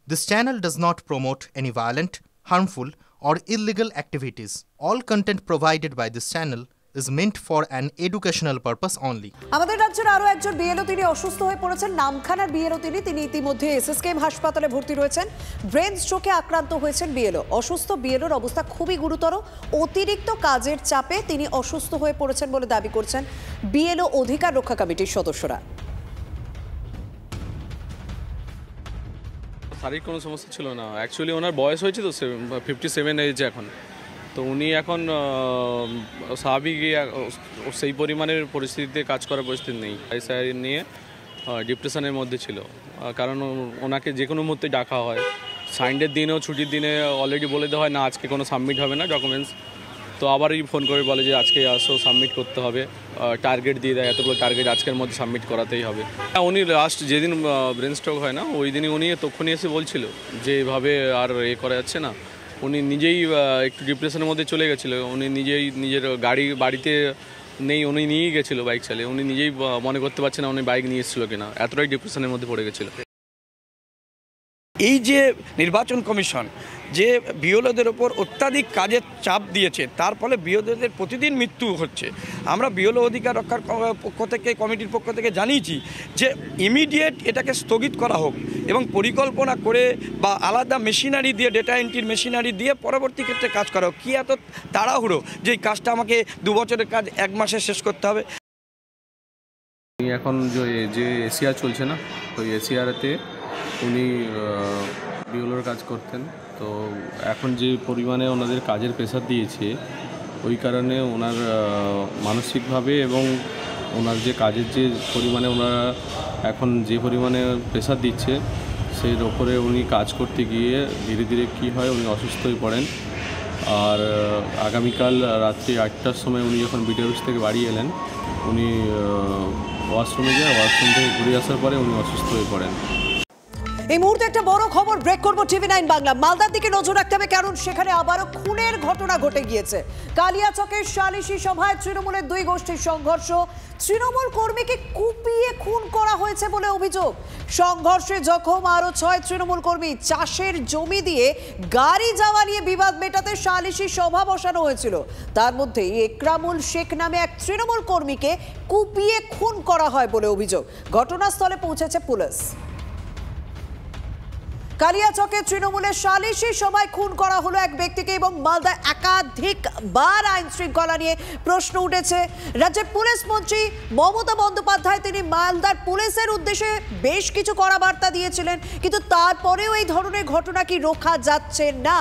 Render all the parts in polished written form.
This channel does not promote any violent, harmful, or illegal activities. All content provided by this channel is meant for an educational purpose only. আমাদের রাজ্যের আরো একজন BLO তিনি অসুস্থ হয়ে পড়েছেন। নামখানার BLO তিনি ইতিমধ্যে এসএসকেএম হাসপাতালে ভর্তি রয়েছেন। ব্রেন স্ট্রোকে আক্রান্ত হয়েছেন বিএলও। অসুস্থ বিএলওর অবস্থা খুবই গুরুতর। অতিরিক্ত কাজের চাপে তিনি অসুস্থ হয়ে পড়েছেন বলে দাবি করছেন বিএলও অধিকার রক্ষা কমিটির সদস্যরা। শারীরিক কোনো সমস্যা ছিল না, অ্যাকচুয়ালি ওনার বয়স হয়েছে তো 57 এজ এখন, তো উনি এখন স্বাভাবিক সেই পরিমাণের পরিস্থিতিতে কাজ করার পরিস্থিতি নেই। আইসিআই নিয়ে ডিপ্রেশনের মধ্যে ছিল, কারণ ওনাকে যে কোনো মুহূর্তে ডাকা হয়। সানডের দিনেও ছুটির দিনে অলরেডি বলে দেওয়া হয় না আজকে কোনো সাবমিট হবে না ডকুমেন্টস, তো আবারই ফোন করে বলে যে আজকে আসো সাবমিট করতে হবে, টার্গেট দিয়ে দেয় এতগুলো টার্গেট আজকের মধ্যে সাবমিট করাতেই হবে। উনি লাস্ট যেদিন ব্রেন স্ট্রোক হয় না ওই দিনই উনি তখনই এসে বলছিল যে এভাবে আর করা যাচ্ছে না। উনি নিজেই একটু ডিপ্রেশনের মধ্যে চলে গেছিলো, উনি নিজেই নিজের বাড়িতে নেই, উনি নিয়েই গেছিলো বাইক চালিয়ে, উনি নিজেই মনে করতে পারছে না উনি বাইক নিয়ে এসেছিলো কিনা, এতটাই ডিপ্রেশনের মধ্যে পড়ে গেছিলো। এই যে নির্বাচন কমিশন যে বিএলওদের ওপর অত্যাধিক কাজের চাপ দিয়েছে, তার ফলে বিএলওদের প্রতিদিন মৃত্যু হচ্ছে। আমরা বিএলও অধিকার রক্ষার পক্ষ থেকে কমিটির পক্ষ থেকে জানিয়েছি যে ইমিডিয়েট এটাকে স্থগিত করা হোক এবং পরিকল্পনা করে বা আলাদা মেশিনারি দিয়ে, ডেটা এন্ট্রির মেশিনারি দিয়ে পরবর্তী ক্ষেত্রে কাজ করা হোক। কী এত তাড়াহুড়ো যে এই কাজটা আমাকে 2 বছরের কাজ 1 মাসে শেষ করতে হবে? এখন যে এসিআর চলছে না, ওই এসিআরতে উনি বিএলওর কাজ করতেন, তো এখন যে পরিমাণে ওনাদের কাজের প্রেশার দিয়েছে ওই কারণে ওনার মানসিকভাবে এবং ওনার যে কাজের যে পরিমাণে ওনারা এখন যে পরিমাণে প্রেশার দিচ্ছে সেই ওপরে উনি কাজ করতে গিয়ে ধীরে ধীরে কী হয় উনি অসুস্থ হয়ে পড়েন। আর আগামীকাল রাত্রি 8টার সময় উনি যখন বিডিও অফিস থেকে বাড়ি এলেন উনি ওয়াশরুমে যায়, ওয়াশরুম থেকে ঘুরে আসার পরে উনি অসুস্থ হয়ে পড়েন। এই মুহূর্তে একটা বড় খবর, ব্রেক করব টিভি9 বাংলা। মালদার দিকে নজর রাখতে হবে, কারণ সেখানে আবারও খুনের ঘটনা ঘটে গিয়েছে। কালিয়াচকের সালিশি সভায় তৃণমূলের 2 গোষ্ঠীর সংঘর্ষ, তৃণমূল কর্মীকে কুপিয়ে খুন করা হয়েছে বলে অভিযোগ। সংঘর্ষে জখম আরো 6 তৃণমূল কর্মী। চাষের জমি দিয়ে গাড়ি যাওয়া নিয়ে বিবাদ মেটাতে সালিশি সভা বসানো হয়েছিল, তার মধ্যে একরামুল শেখ নামে এক তৃণমূল কর্মীকে কুপিয়ে খুন করা হয় বলে অভিযোগ। ঘটনাস্থলে পৌঁছেছে পুলিশ। কালিয়াচকে তৃণমূলের সালিশি সভায় খুন করা হলো এক ব্যক্তিকে এবং মালদায় একাধিকবার আইন শৃঙ্খলা নিয়ে প্রশ্ন উঠেছে। রাজ্যের পুলিশ মন্ত্রী মমতা বন্দ্যোপাধ্যায় তিনি মালদার পুলিশের উদ্দেশ্যে বেশ কিছু কড়া বার্তা দিয়েছিলেন, কিন্তু তারপরেও এই ধরনের ঘটনা কি রোখা যাচ্ছে না?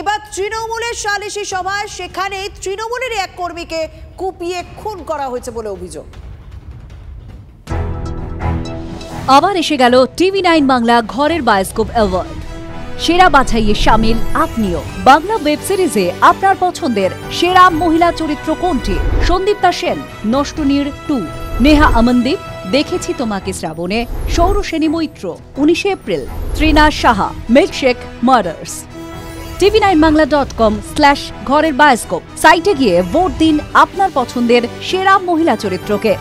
এবার তৃণমূলের সালিশি সভায় সেখানেই তৃণমূলের এক কর্মীকে কুপিয়ে খুন করা হয়েছে বলে অভিযোগ। আবার এসে গেল টিভি9 বাংলা ঘরের বায়োস্কোপ অ্যাওয়ার্ড। সেরা বাছাইয়ে শামিল আপনিও। বাংলা ওয়েব সিরিজে আপনার পছন্দের সেরা মহিলা চরিত্র কোনটি? সন্দীপ্তা সেন, নষ্টনীর 2, নেহা আমনদীপ, দেখেছি তোমাকে শ্রাবণে, Sauraseni Maitra, 19 April, Trina Saha, milkshake murders. tv9bangla.com/ঘরের বায়োস্কোপ সাইটে গিয়ে ভোট দিন আপনার পছন্দের সেরা মহিলা চরিত্রকে।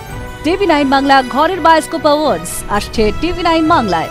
টিভি9 বাংলা ঘরের বায়োস্কোপ অ্যাওয়ার্ডস আসছে টিভি9 বাংলায়।